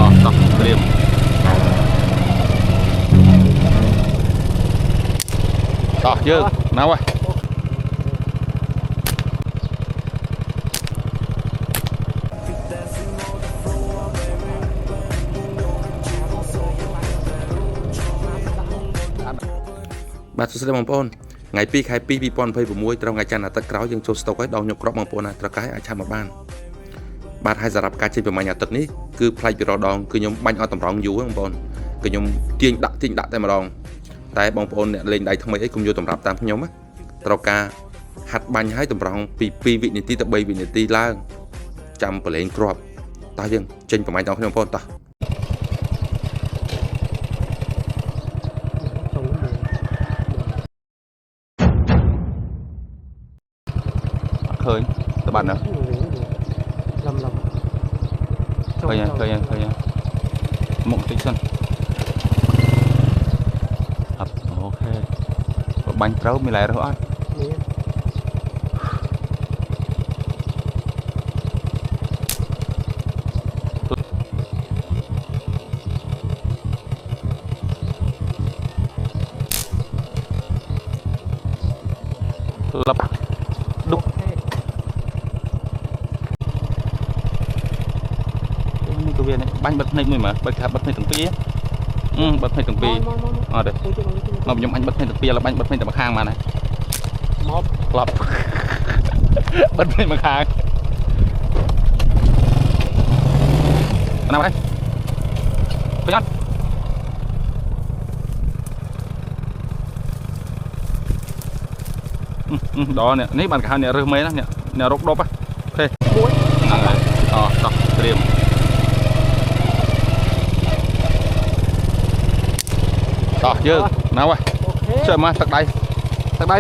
តោះត្រៀមតោះយើងណាវ៉ាបាទសួស្តីបងប្អូនថ្ងៃ2ខែ2 2026ត្រង់ថ្ងៃច័ន្ទអាទិត្យក្រោយយើងចូលស្តុកឲ្យដងញកក្របបងប្អូនណាត្រកែអាចឆាប់មកបានបាទហើយសម្រាប់ការចេញប្រមាញ់អាទិត្យនេះគឺផ្លែកពីរដងគឺខ្ញុំបាញ់អត់តម្រង់យូរបងប្អូនគឺខ្ញុំទាញដាក់តែម្ដងតែបងប្អូនអ្នកលេងដៃថ្មីអីកុំយកតម្រាប់តាមខ្ញុំណាត្រូវការហាត់បាញ់ឲ្យតម្រង់ពី2វិនាទីទៅ3វិនាទីឡើងចាំប្រឡែងគ្រាប់តោះយើងចេញប្រមាញ់ដល់ខ្ញុំបងប្អូនតោះឃើញទៅបាត់ណាលំឃើញមកតិចសិនអត់អូខេបាញ់ត្រូវមានឡែរស់អត់លប់ដុកនេះក៏វានេះបាញ់បិទភ្នែកមួយមើលបិទខាបិទភ្នែកទាំងពីរបិទភ្នែកទាំងពីរអត់ទេមកខ្ញុំអញបិទភ្នែកទាំងពីរហើយបាញ់បិទភ្នែកតែម្ខាងបានហើយមកក្លាប់បិទភ្នែកម្ខាងណាមកពេញអត់ដល់នេះបានគេហៅអ្នករើសមេណាអ្នករកដប់ហ៎មួយហ្នឹងហើយតោះត្រៀមតោះយើងណាវ៉ាជួយមកទឹកដៃ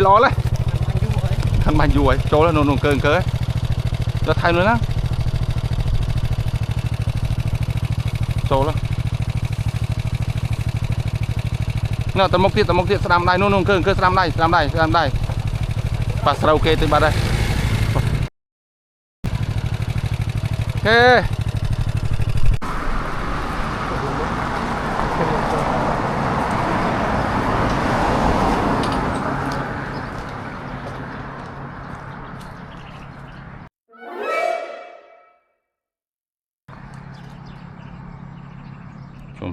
ល្អឡើយខាន់បាញ់យូរហើយចូលនោះអង្គើដល់ថៃនោះណាចូលនោះតមុខទៀតស្ដាំដៃនោះអង្គើស្ដាំដៃប៉ាស្រូវគេទៅបាត់ហើយហេជុំ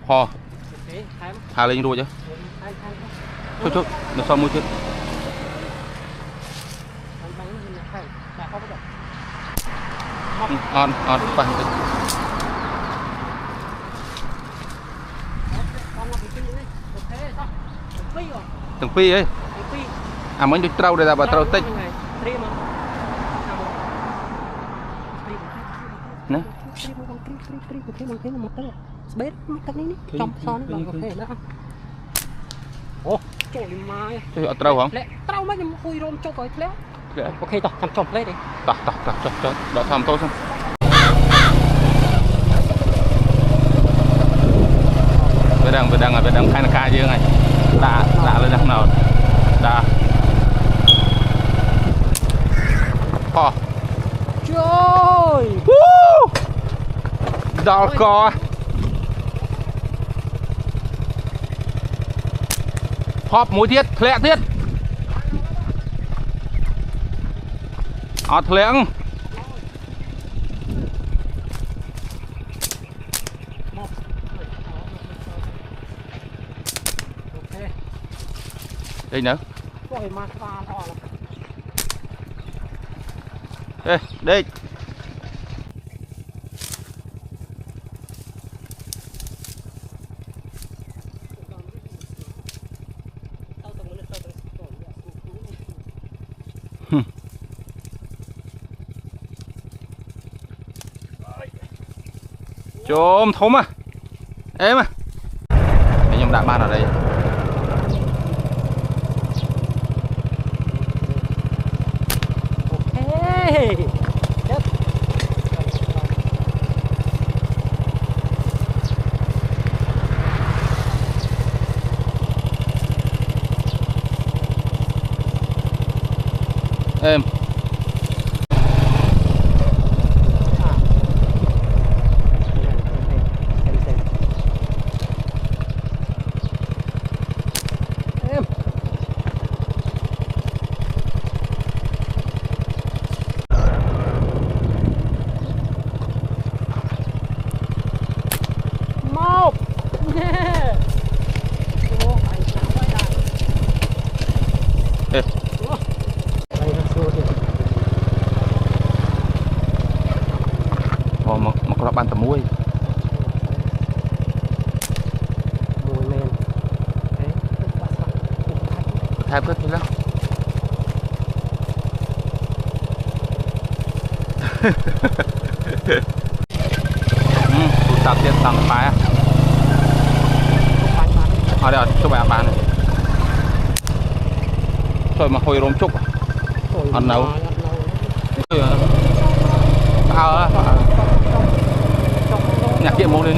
ហោថាលេងរួចហ៎ជួយនៅសមមួយទៀតអត់ប៉ះតិចទាំងពីរអីអាមិញដូចត្រូវដែរតែបើត្រូវតិចណាស្បេតមកទឹកនេះចំផ្សនបងអូខេណាអូចូលលីម៉ាជួយអត់ត្រូវហងត្រូវមកខ្ញុំគួយរោមចុកឲ្យធ្លាក់អូខេតោះចាំចំផ្លេតទេតោះចុះដកធំតោសិនវាដឹងខែនការយើងហើយដាក់លើដាក់ណោដាក់អូជួយដល់កផប់មួយទៀតធ្លាក់ទៀតអត់ធ្លាក់đây nữa ê đi chôm thúng à êm à nhưng đã ban ở đây êm bàn tầm muối mùi men đấy thay bớt đi lắm tụt tạt tiền tăng phái ở đây cho bạn bán này rồi mà hồi rôm chúc ăn nấu nhạc kia mông lên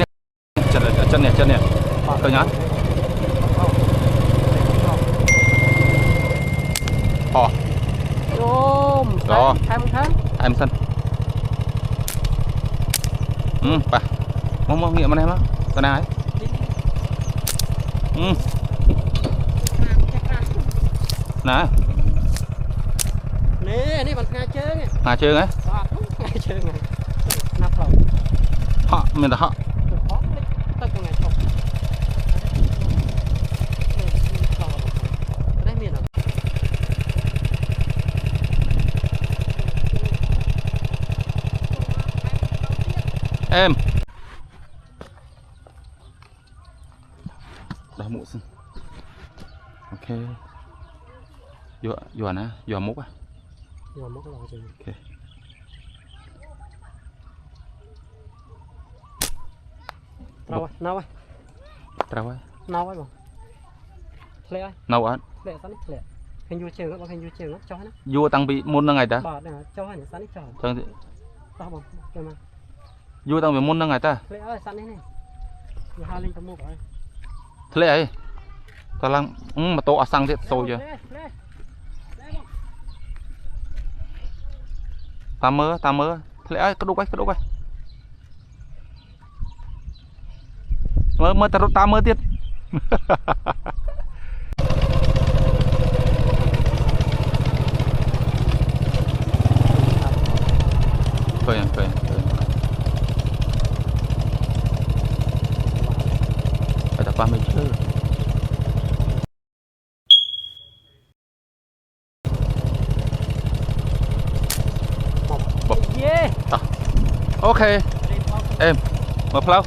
chân này tôi nhá đó em sân bà mong nghiệm anh em á cái này nèนี่มันงาเชิงไง à chơi ấy งาเชิงไงนับเรา họ mình là họ ตั้งยังไงชอบได้เมียนอ่ะ em đã mũ xin ok vừa nè vừa múc à ยอมมกเราจริง ok nào ai nào ai trao ấy nào aiបងធ្លាក់ nấu ăn ធ្លាក់សានេះធ្លាក់ឃើញយូរជើងបងឃើញយូរជើងចុះណា vua tăng bị môn là ngày ta បាទចុះហើយសានេះចុះ chẳng thì តោះបងចូលមក vua tăng bị môn là ngày ta ធ្លាក់អើយសានេះនេះវាហាលេងទៅមុខអើយ thế này ta lăng mà tô xăng thế sôi chưa ta mơ thế này cái đúc ấy mơ ta mơ tiết cười phải tập ba mươi chứ ok em mà phao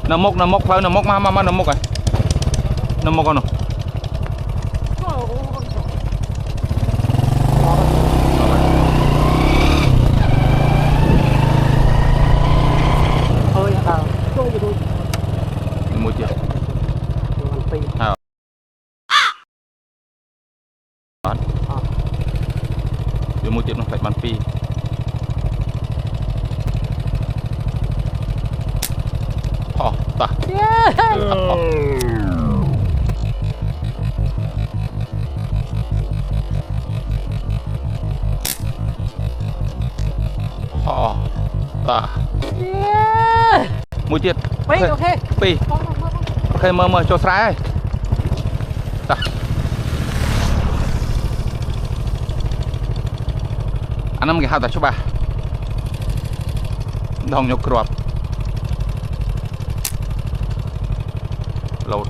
nằm mốc phao nằm mốc mà nằm mốc à nằm mốc con nào ơi tôi gì tôi mua chưa giờ mua chuyện nó phải bán phi ta ta mua chuyện ok phi ok mơ cho trái ta anh em cái hạt cho bà đồng nhục cọp lột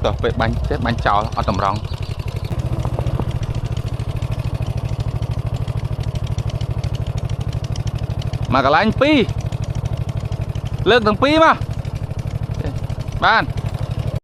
tập về bánh tết bánh chảo ở tầm rong mà cả anh pi lược thằng pi mà ban